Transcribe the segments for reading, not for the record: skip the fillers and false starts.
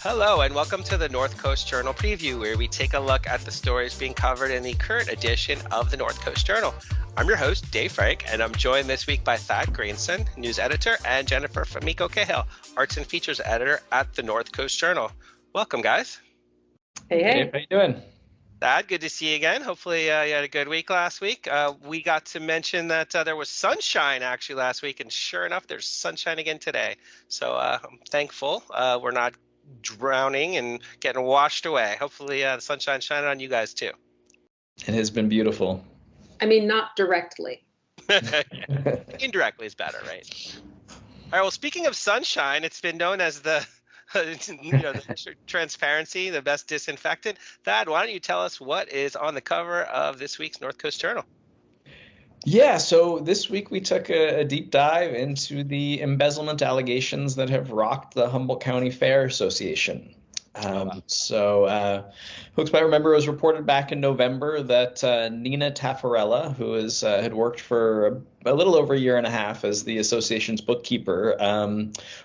Hello and welcome to the North Coast Journal Preview, where we take a look at the stories being covered in the current edition of the North Coast Journal. I'm your host, Dave Frank, and I'm joined this week by Thad Greenson, news editor, and Jennifer Famico Cahill, arts and features editor at the North Coast Journal. Welcome, guys. Hey. Dave, how you doing? Thad, good to see you again. Hopefully you had a good week last week. We got to mention that there was sunshine actually last week, and sure enough, there's sunshine again today. So I'm thankful we're not drowning and getting washed away. Hopefully the sunshine's shining on you guys too. It has been beautiful. I mean, not directly. Indirectly is better, right? All right, well, speaking of sunshine, it's been known as the the transparency, the best disinfectant. Thad, why don't you tell us what is on the cover of this week's North Coast Journal? Yeah, so this week we took a deep dive into the embezzlement allegations that have rocked the Humboldt County Fair Association. Folks might remember it was reported back in November that Nina Taffarella, who had worked for a little over a year and a half as the association's bookkeeper,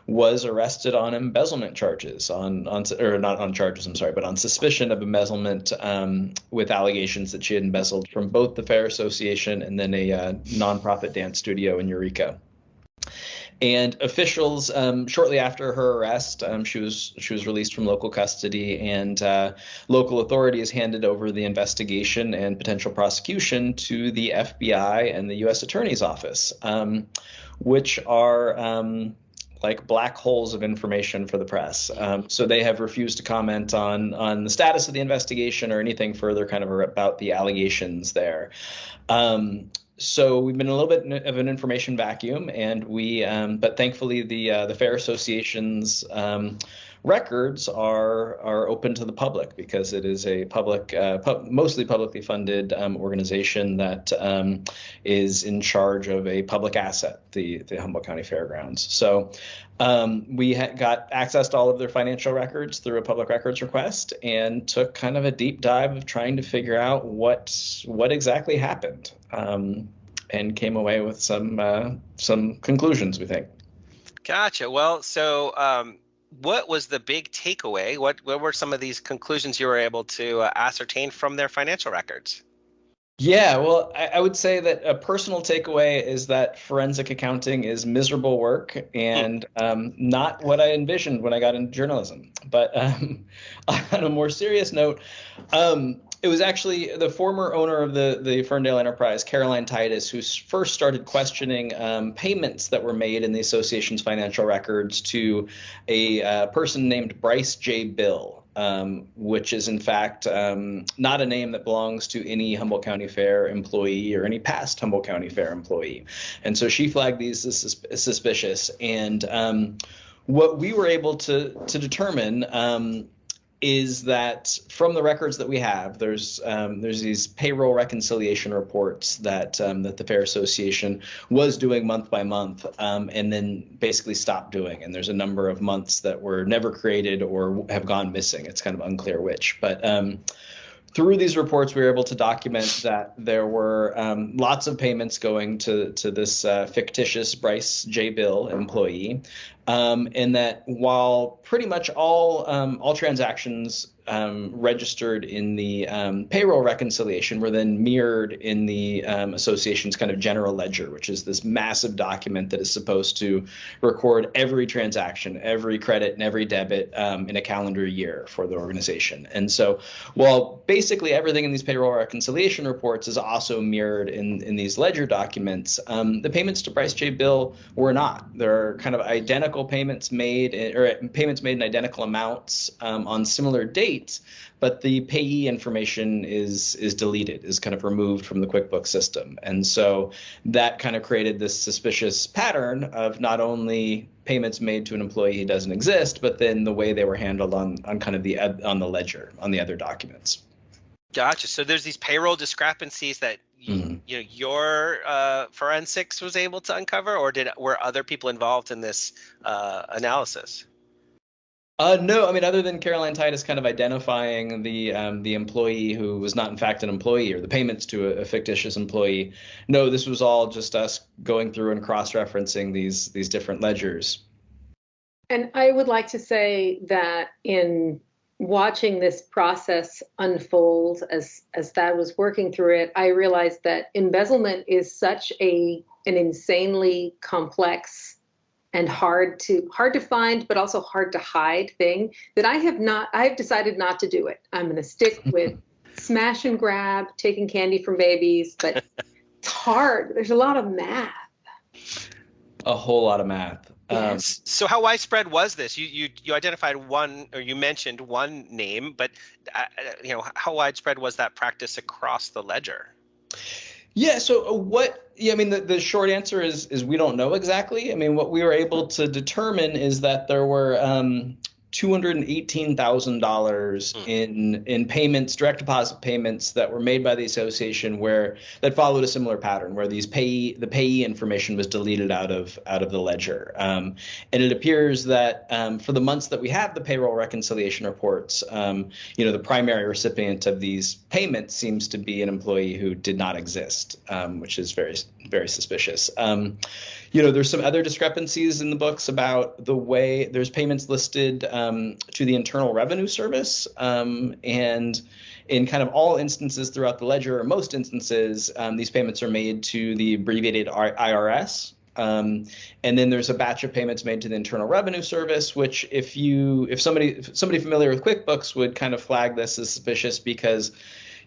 was arrested on embezzlement charges, on suspicion of embezzlement, with allegations that she had embezzled from both the Fair Association and then a nonprofit dance studio in Eureka. And officials, shortly after her arrest, she was released from local custody, and local authorities handed over the investigation and potential prosecution to the FBI and the U.S. Attorney's Office, which are like black holes of information for the press. So they have refused to comment on the status of the investigation or anything further kind of about the allegations there. So we've been in a little bit of an information vacuum, and but thankfully the Fair Association's records are open to the public, because it is a mostly publicly funded organization that is in charge of a public asset, the Humboldt County Fairgrounds. So we got access to all of their financial records through a public records request, and took kind of a deep dive of trying to figure out what exactly happened, and came away with some conclusions, we think. Gotcha. Well, so what was the big takeaway? What were some of these conclusions you were able to ascertain from their financial records? Yeah, well, I would say that a personal takeaway is that forensic accounting is miserable work, and not what I envisioned when I got into journalism. But on a more serious note, it was actually the former owner of the Ferndale Enterprise, Caroline Titus, who first started questioning payments that were made in the association's financial records to a person named Bryce J. Bill. Which is in fact not a name that belongs to any Humboldt County Fair employee or any past Humboldt County Fair employee. And so she flagged these as suspicious. And what we were able to determine is that from the records that we have, there's these payroll reconciliation reports that the Fair Association was doing month by month, and then basically stopped doing. And there's a number of months that were never created or have gone missing. It's kind of unclear which. But through these reports, we were able to document that there were lots of payments going to this fictitious Bryce J. Bill employee, and that while pretty much all transactions registered in the payroll reconciliation were then mirrored in the association's kind of general ledger, which is this massive document that is supposed to record every transaction, every credit and every debit in a calendar year for the organization. And so while basically everything in these payroll reconciliation reports is also mirrored in these ledger documents, the payments to Bryce J. Bill were not. There are kind of identical payments made in identical amounts on similar dates, but the payee information is deleted, is kind of removed from the QuickBooks system. And so that kind of created this suspicious pattern of not only payments made to an employee who doesn't exist, but then the way they were handled on kind of on the ledger, on the other documents. Gotcha. So there's these payroll discrepancies that your forensics was able to uncover, or were other people involved in this analysis? No, I mean, other than Caroline Titus kind of identifying the employee who was not in fact an employee, or the payments to a fictitious employee. No, this was all just us going through and cross-referencing these different ledgers. And I would like to say that in watching this process unfold as Thad was working through it, I realized that embezzlement is such an insanely complex and hard to find, but also hard to hide thing that I've decided not to do it. I'm going to stick with smash and grab, taking candy from babies, but it's hard. There's a lot of math. A whole lot of math. So how widespread was this? You identified one, or you mentioned one name, but how widespread was that practice across the ledger? Yeah. So I mean, the short answer is we don't know exactly. I mean, what we were able to determine is that there were $218,000 in payments, direct deposit payments that were made by the association that followed a similar pattern, where the payee information was deleted out of the ledger. And it appears that for the months that we have the payroll reconciliation reports, the primary recipient of these payments seems to be an employee who did not exist, which is very, very suspicious. There's some other discrepancies in the books about the way there's payments listed to the Internal Revenue Service. And in kind of all instances throughout the ledger, or most instances, these payments are made to the abbreviated IRS. And then there's a batch of payments made to the Internal Revenue Service, which if somebody familiar with QuickBooks would kind of flag this as suspicious, because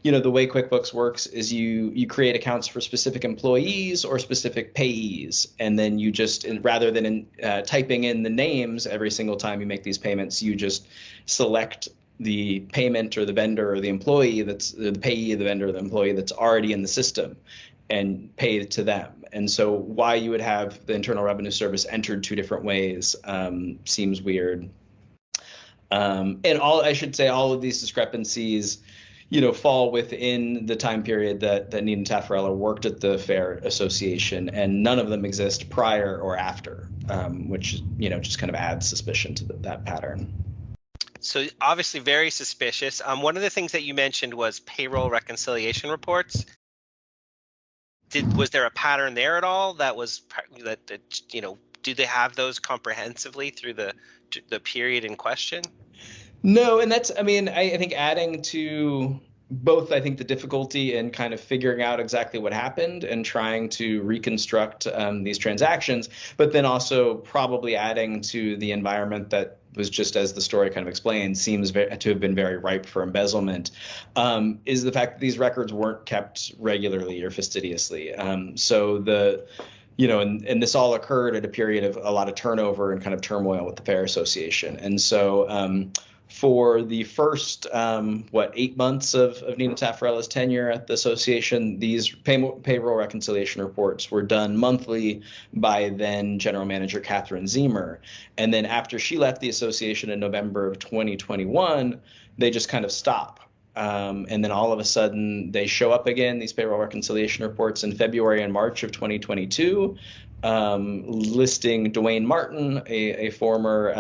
the way QuickBooks works is you create accounts for specific employees or specific payees, and then you just, rather than typing in the names every single time you make these payments, you just select the payment or the vendor or the employee the payee, the vendor or the employee that's already in the system, and pay it to them. And so why you would have the Internal Revenue Service entered two different ways seems weird. And all of these discrepancies fall within the time period that Nina Taffarella worked at the Fair Association, and none of them exist prior or after, which just kind of adds suspicion to that pattern. So obviously very suspicious. One of the things that you mentioned was payroll reconciliation reports. Was there a pattern there at all? Do they have those comprehensively through the period in question? No, and that's, I mean, I think adding to both, I think the difficulty in kind of figuring out exactly what happened and trying to reconstruct these transactions, but then also probably adding to the environment that was, just as the story kind of explained, seems to have been very ripe for embezzlement, is the fact that these records weren't kept regularly or fastidiously. And this all occurred at a period of a lot of turnover and kind of turmoil with the Fair Association. And so for the first, 8 months of Nina Taffarella's tenure at the association, these payroll reconciliation reports were done monthly by then General Manager Catherine Zemer. And then after she left the association in November of 2021, they just kind of stop. And then all of a sudden they show up again, these payroll reconciliation reports, in February and March of 2022, listing Dwayne Martin, a former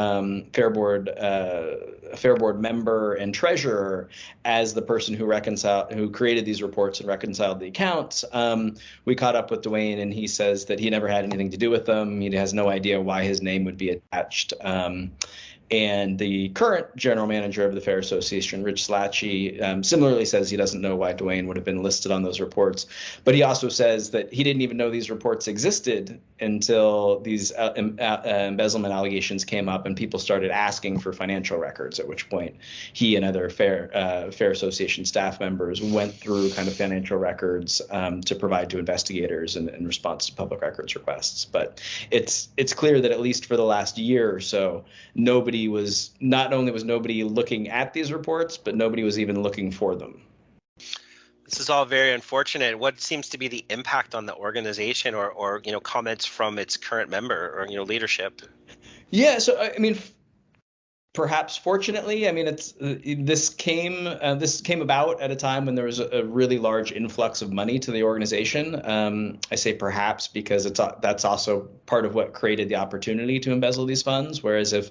Fair Board member and treasurer, as the person who created these reports and reconciled the accounts. We caught up with Dwayne, and he says that he never had anything to do with them. He has no idea why his name would be attached. And the current general manager of the Fair Association, Rich Slachy, similarly says he doesn't know why Dwayne would have been listed on those reports. But he also says that he didn't even know these reports existed until these embezzlement allegations came up and people started asking for financial records, at which point he and other Fair Association staff members went through kind of financial records to provide to investigators in response to public records requests. But it's clear that at least for the last year or so, nobody was looking at these reports, but nobody was even looking for them. This is all very unfortunate. What seems to be the impact on the organization, or comments from its current member or leadership? Yeah, so I mean, Perhaps fortunately, I mean, this came about at a time when there was a really large influx of money to the organization. I say perhaps because that's also part of what created the opportunity to embezzle these funds. Whereas if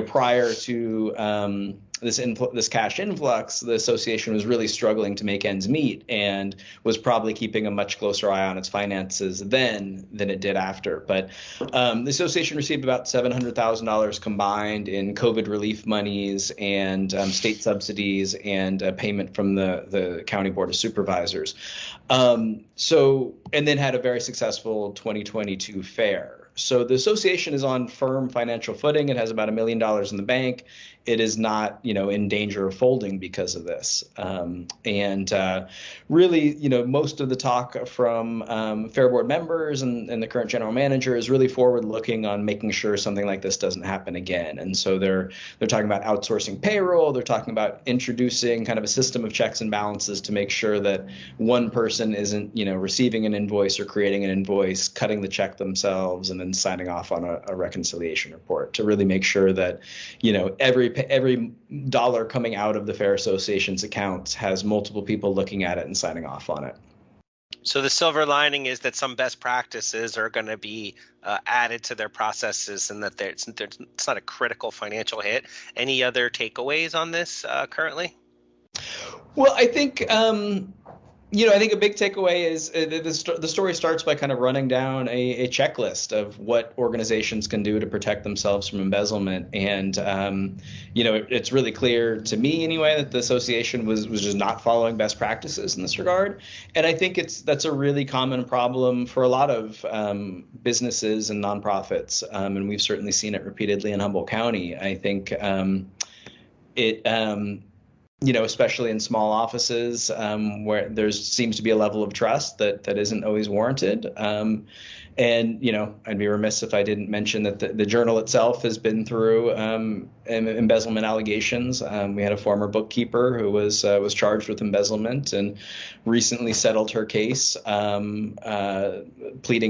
prior to this cash influx, the association was really struggling to make ends meet and was probably keeping a much closer eye on its finances then than it did after. But the association received about $700,000 combined in COVID relief monies and state subsidies and payment from the County Board of Supervisors. And then had a very successful 2022 fair. So the association is on firm financial footing. It has about $1 million in the bank. It is not, in danger of folding because of this. Really, most of the talk from Fair Board members and the current general manager is really forward-looking on making sure something like this doesn't happen again. And so they're talking about outsourcing payroll. They're talking about introducing kind of a system of checks and balances to make sure that one person isn't, receiving an invoice or creating an invoice, cutting the check themselves, and then signing off on a reconciliation report to really make sure that, every dollar coming out of the Fair Association's accounts has multiple people looking at it and signing off on it. So the silver lining is that some best practices are going to be added to their processes, and that it's not a critical financial hit. Any other takeaways on this currently? Well, I think I think a big takeaway is the story starts by kind of running down a checklist of what organizations can do to protect themselves from embezzlement. And, it's really clear to me anyway that the association was just not following best practices in this regard. And I think that's a really common problem for a lot of businesses and nonprofits. And we've certainly seen it repeatedly in Humboldt County. I think especially in small offices where there seems to be a level of trust that isn't always warranted. I'd be remiss if I didn't mention that the journal itself has been through embezzlement allegations. We had a former bookkeeper who was charged with embezzlement and recently settled her case, pleading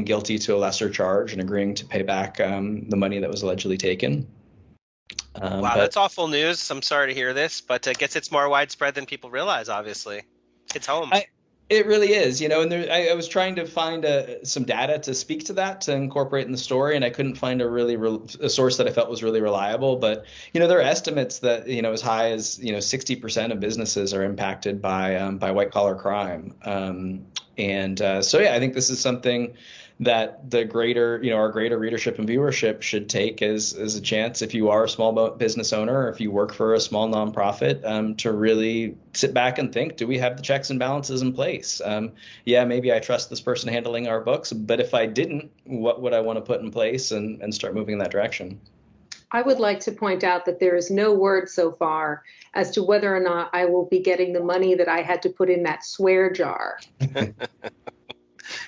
guilty to a lesser charge and agreeing to pay back the money that was allegedly taken. Wow, that's awful news. I'm sorry to hear this, but I guess it's more widespread than people realize, obviously. It's home. It really is, and I was trying to find some data to speak to that, to incorporate in the story, and I couldn't find a source that I felt was really reliable. But, there are estimates that, as high as, 60% of businesses are impacted by white collar crime. I think this is something that the greater, our greater readership and viewership should take as a chance, if you are a small business owner or if you work for a small nonprofit, to really sit back and think, do we have the checks and balances in place? Maybe I trust this person handling our books, but if I didn't, what would I want to put in place and start moving in that direction? I would like to point out that there is no word so far as to whether or not I will be getting the money that I had to put in that swear jar.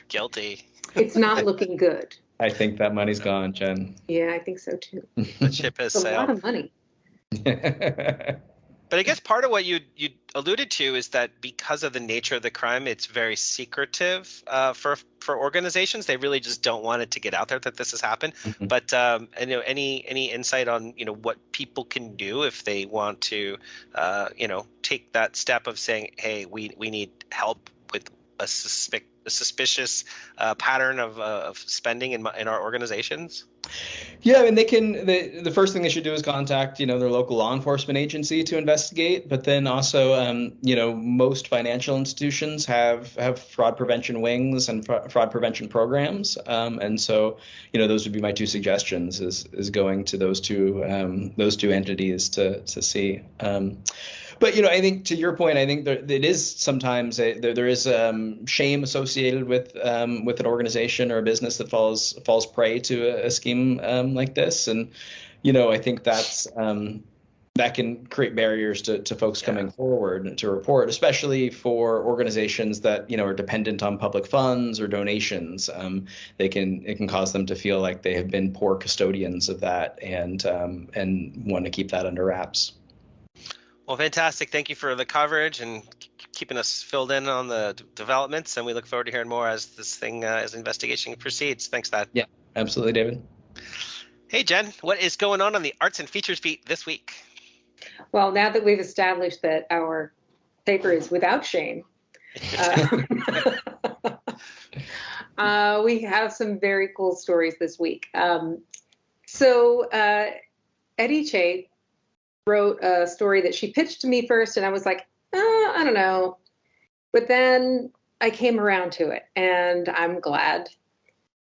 Guilty. It's not looking good. I think that money's gone, Jen. Yeah, I think so too. The ship has sailed. A lot of money. But I guess part of what you alluded to is that because of the nature of the crime, it's very secretive for organizations. They really just don't want it to get out there that this has happened. Mm-hmm. But any insight on what people can do if they want to take that step of saying, hey, we need help with a suspicious pattern of spending in our organizations? Yeah, I mean, they can. The first thing they should do is contact, their local law enforcement agency to investigate. But then also, most financial institutions have fraud prevention wings and fraud prevention programs. And so, those would be my two suggestions: is going to those two entities to see. But I think to your point, I think it is sometimes there is shame associated with an organization or a business that falls prey to a scheme like this, and I think that can create barriers to folks coming forward to report, especially for organizations that are dependent on public funds or donations. It can cause them to feel like they have been poor custodians of that and want to keep that under wraps. Well, fantastic. Thank you for the coverage and keeping us filled in on the developments. And we look forward to hearing more as this investigation proceeds. Thanks, Thad. Yeah, absolutely, David. Hey, Jen, what is going on the Arts and Features beat this week? Well, now that we've established that our paper is without shame, uh, we have some very cool stories this week. Eddie Che wrote a story that she pitched to me first, and I was like, I don't know. But then I came around to it, and I'm glad.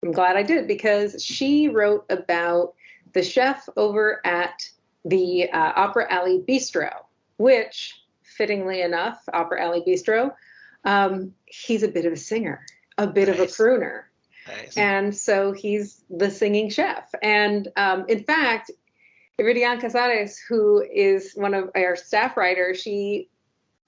I'm glad I did, because she wrote about the chef over at the Opera Alley Bistro, which, fittingly enough, Opera Alley Bistro, he's a bit of a singer, a bit of a crooner. Nice. And so he's the singing chef. And in fact, Iridian Casares, who is one of our staff writers,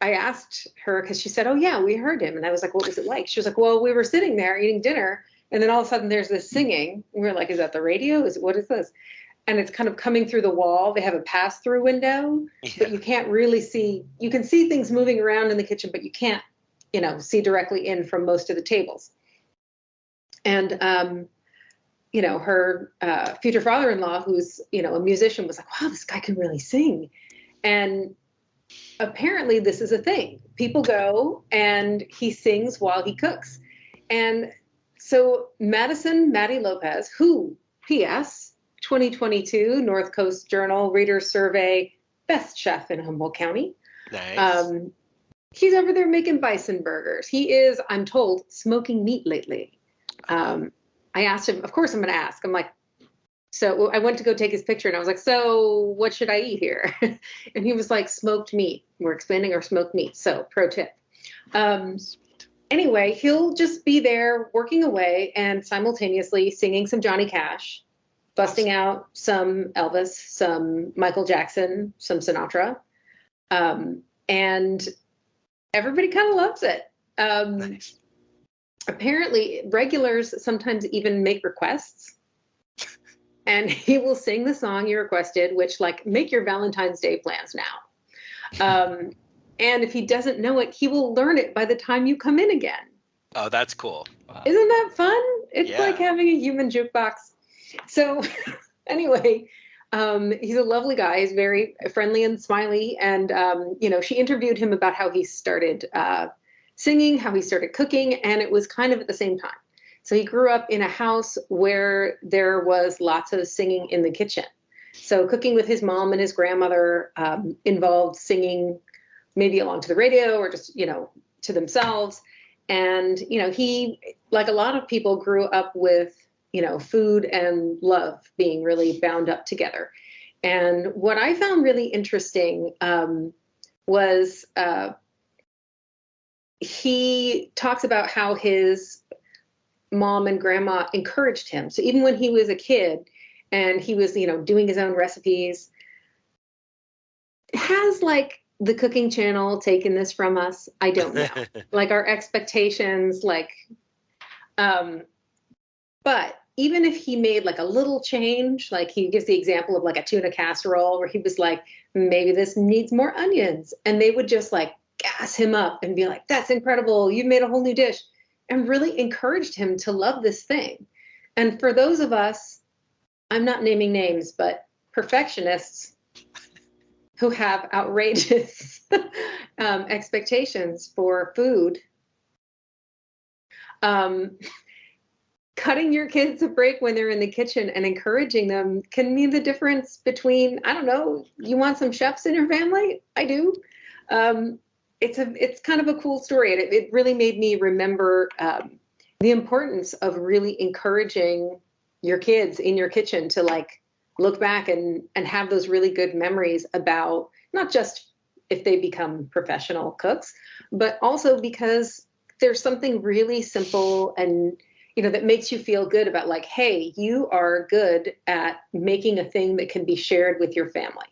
I asked her, because she said, oh, yeah, we heard him. And I was like, what was it like? She was like, well, we were sitting there eating dinner, and then all of a sudden there's this singing. And we were like, is that the radio? What is this? And it's kind of coming through the wall. They have a pass-through window, but you can't really see. You can see things moving around in the kitchen, but you can't, see directly in from most of the tables. And, her future father-in-law, who's, a musician, was like, wow, this guy can really sing. And apparently this is a thing. People go and he sings while he cooks. And so Maddie Lopez, who, P.S., 2022 North Coast Journal Reader's Survey, best chef in Humboldt County. Nice. He's over there making bison burgers. He is, I'm told, smoking meat lately. I asked him, of course I'm going to ask. I'm like, so I went to go take his picture, and I was like, so what should I eat here? And he was like, smoked meat. We're expanding our smoked meat. So pro tip. Anyway, he'll just be there working away and simultaneously singing some Johnny Cash, busting out some Elvis, some Michael Jackson, some Sinatra. And everybody kind of loves it. Nice. Apparently, regulars sometimes even make requests. And he will sing the song you requested, which, like, make your Valentine's Day plans now. And if he doesn't know it, he will learn it by the time you come in again. Oh, that's cool. Wow. Isn't that fun? It's like having a human jukebox. So anyway, he's a lovely guy. He's very friendly and smiley. And, she interviewed him about how he started singing, how he started cooking, and it was kind of at the same time. So he grew up in a house where there was lots of singing in the kitchen. So cooking with his mom and his grandmother involved singing maybe along to the radio or just, to themselves. And, he, like a lot of people, grew up with, food and love being really bound up together. And what I found really interesting was he talks about how his mom and grandma encouraged him. So even when he was a kid and he was, doing his own recipes, has like the cooking channel taken this from us? I don't know. Like our expectations, but even if he made like a little change, like he gives the example of like a tuna casserole where he was like, maybe this needs more onions. And they would just like gas him up and be like, that's incredible. You've made a whole new dish. And really encouraged him to love this thing. And for those of us, I'm not naming names, but perfectionists who have outrageous expectations for food, cutting your kids a break when they're in the kitchen and encouraging them can mean the difference between, I don't know, you want some chefs in your family? I do. It's kind of a cool story. And it really made me remember the importance of really encouraging your kids in your kitchen to like look back and have those really good memories about not just if they become professional cooks, but also because there's something really simple and, that makes you feel good about like, hey, you are good at making a thing that can be shared with your family,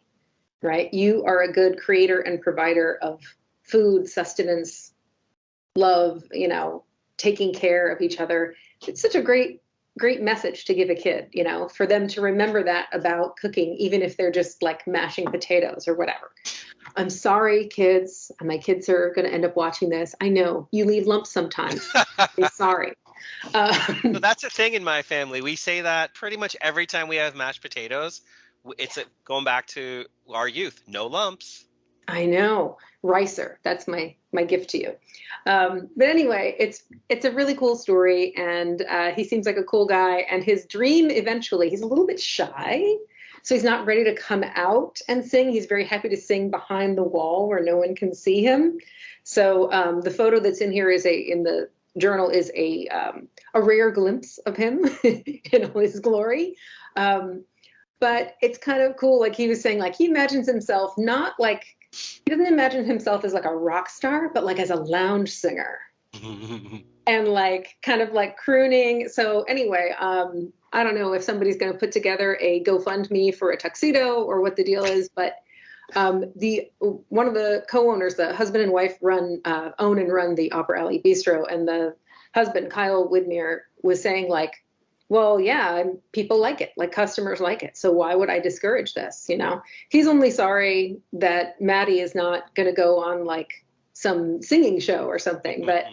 right? You are a good creator and provider of food, sustenance, love, taking care of each other. It's such a great message to give a kid, for them to remember that about cooking, even if they're just like mashing potatoes or whatever. I'm sorry, kids. My kids are going to end up watching this. I know you leave lumps sometimes. I'm sorry. So that's a thing in my family. We say that pretty much every time we have mashed potatoes. It's going back to our youth. No lumps. I know. Ricer. That's my gift to you. But anyway, it's a really cool story, and he seems like a cool guy. And his dream eventually, he's a little bit shy, so he's not ready to come out and sing. He's very happy to sing behind the wall where no one can see him. So the photo that's in here in the journal is a rare glimpse of him in all his glory. But it's kind of cool. Like he was saying, like he imagines himself not like, he doesn't imagine himself as like a rock star, but like as a lounge singer and like kind of like crooning. So anyway, I don't know if somebody's going to put together a GoFundMe for a tuxedo or what the deal is, but one of the co-owners, the husband and wife own and run the Opera Alley Bistro, and the husband, Kyle Widmer, was saying like, well, yeah, people like it, like customers like it. So why would I discourage this? You know, he's only sorry that Maddie is not going to go on like some singing show or something. But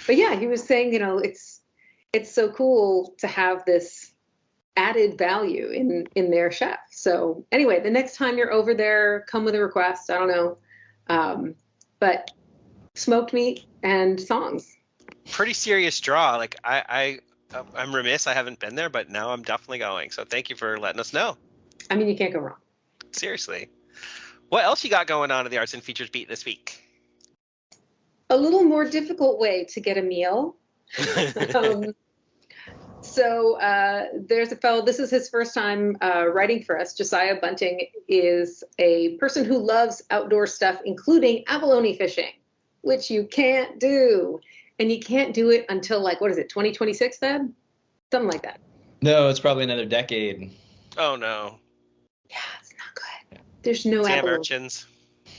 yeah, he was saying, you know, it's so cool to have this added value in their chef. So anyway, the next time you're over there, come with a request. I don't know. But smoked meat and songs. Pretty serious draw. Like I'm remiss I haven't been there, but now I'm definitely going. So thank you for letting us know. I mean, you can't go wrong. Seriously. What else you got going on in the Arts and Features beat this week? A little more difficult way to get a meal. So there's a fellow, this is his first time writing for us. Josiah Bunting is a person who loves outdoor stuff, including abalone fishing, which you can't do. And you can't do it until like, what is it, 2026 then? Something like that. No, it's probably another decade. Oh, no. Yeah, it's not good. There's no Damn abalone. urchins.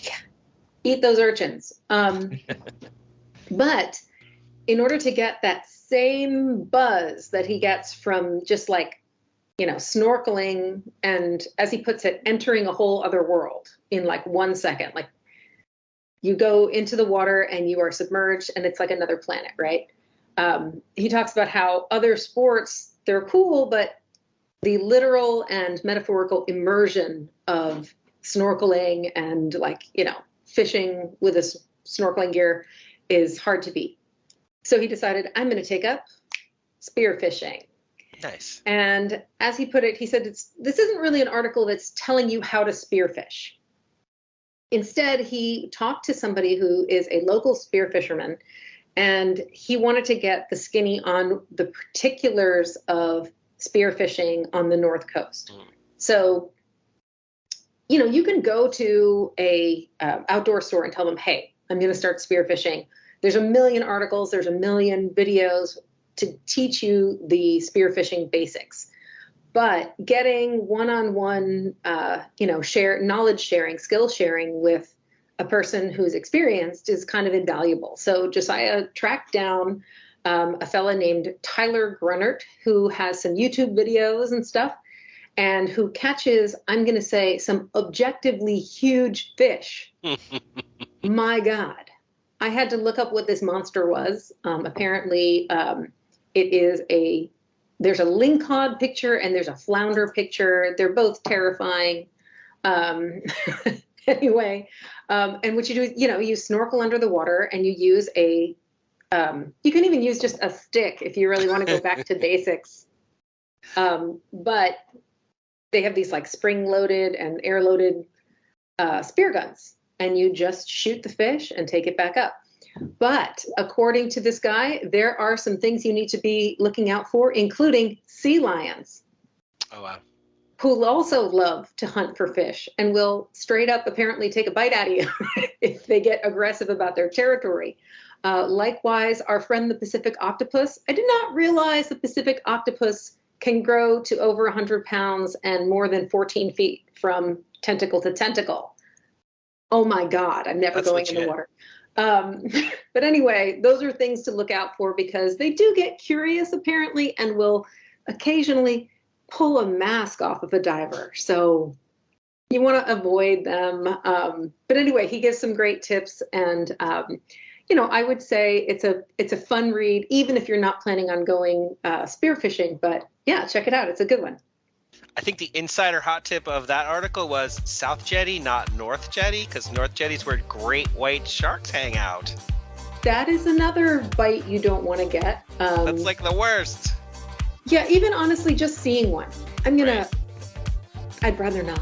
Yeah. Eat those urchins. But in order to get that same buzz that he gets from just like, you know, snorkeling and, as he puts it, entering a whole other world in like 1 second, like, you go into the water and you are submerged and it's like another planet, right? He talks about how other sports, they're cool, but the literal and metaphorical immersion of snorkeling and like, you know, fishing with a snorkeling gear is hard to beat. So he decided, I'm going to take up spearfishing. Nice. And as he put it, he said, this isn't really an article that's telling you how to spearfish. Instead, he talked to somebody who is a local spear fisherman, and he wanted to get the skinny on the particulars of spearfishing on the North Coast. So, you know, you can go to a outdoor store and tell them, hey, I'm going to start spearfishing. There's a million articles, there's a million videos to teach you the spearfishing basics. But getting one-on-one, you know, knowledge sharing, skill sharing with a person who's experienced is kind of invaluable. So Josiah tracked down a fella named Tyler Grunnert, who has some YouTube videos and stuff, and who catches, I'm going to say, some objectively huge fish. My God. I had to look up what this monster was. Apparently, it is there's a lingcod picture and there's a flounder picture. They're both terrifying. Anyway, and what you do is, you know, you snorkel under the water and you use you can even use just a stick if you really want to go back to basics. But they have these like spring-loaded and air-loaded spear guns, and you just shoot the fish and take it back up. But according to this guy, there are some things you need to be looking out for, including sea lions. Oh, wow. Who also love to hunt for fish and will straight up apparently take a bite out of you if they get aggressive about their territory. Likewise, our friend the Pacific octopus. I did not realize the Pacific octopus can grow to over 100 pounds and more than 14 feet from tentacle to tentacle. Oh my God, I'm never going in the water. But anyway, those are things to look out for because they do get curious apparently and will occasionally pull a mask off of a diver. So you want to avoid them. But anyway, he gives some great tips and, I would say it's a fun read, even if you're not planning on going spearfishing. But yeah, check it out. It's a good one. I think the insider hot tip of that article was South Jetty, not North Jetty, because North Jetty is where great white sharks hang out. That is another bite you don't want to get. That's like the worst. Yeah, even honestly, just seeing one. I'd rather not.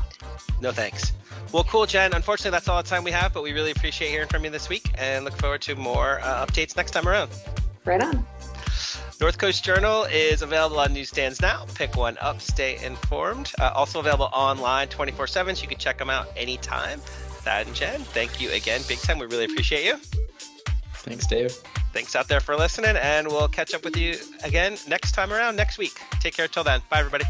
No thanks. Well, cool, Jen. Unfortunately, that's all the time we have, but we really appreciate hearing from you this week and look forward to more updates next time around. Right on. North Coast Journal is available on newsstands now. Pick one up, stay informed. Also available online 24/7, so you can check them out anytime. Thad and Jen, thank you again, big time. We really appreciate you. Thanks, Dave. Thanks out there for listening, and we'll catch up with you again next time around next week. Take care till then. Bye, everybody.